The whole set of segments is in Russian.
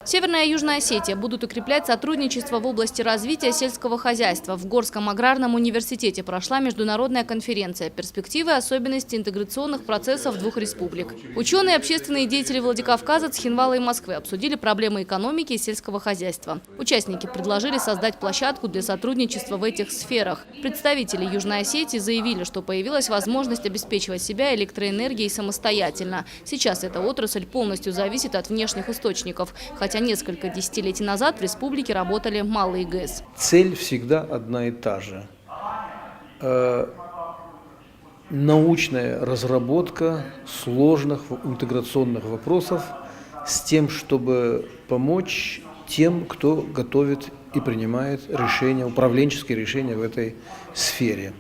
Северная и Южная Осетия будут укреплять сотрудничество в области развития сельского хозяйства. В Горском аграрном университете прошла международная конференция «Перспективы и особенности интеграционных процессов двух республик». Ученые и общественные деятели Владикавказа, Цхинвала и Москвы обсудили проблемы экономики и сельского хозяйства. Участники предложили создать площадку для сотрудничества в этих сферах. Представители Южной Осетии заявили, что появилась возможность обеспечивать себя электроэнергией самостоятельно. Сейчас эта отрасль полностью зависит от внешних источников, хотя несколько десятилетий назад в республике работали малые ГЭС. Цель всегда одна и та же. Научная разработка сложных интеграционных вопросов с тем, чтобы помочь тем, кто готовит и принимает решения, управленческие решения в этой сфере.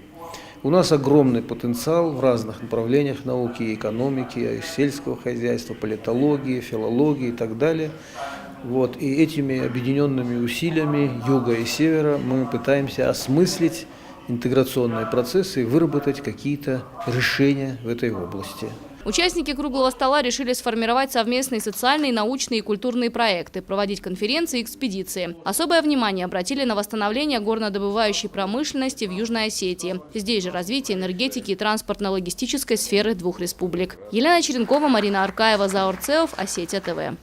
У нас огромный потенциал в разных направлениях науки, экономики, сельского хозяйства, политологии, филологии и так далее. И этими объединенными усилиями юга и севера мы пытаемся осмыслить интеграционные процессы и выработать какие-то решения в этой области. Участники круглого стола решили сформировать совместные социальные, научные и культурные проекты, проводить конференции и экспедиции. Особое внимание обратили на восстановление горнодобывающей промышленности в Южной Осетии. Здесь же развитие энергетики и транспортно-логистической сферы двух республик. Елена Черенкова, Марина Аркаева, Заур Цеов, Осетия ТВ.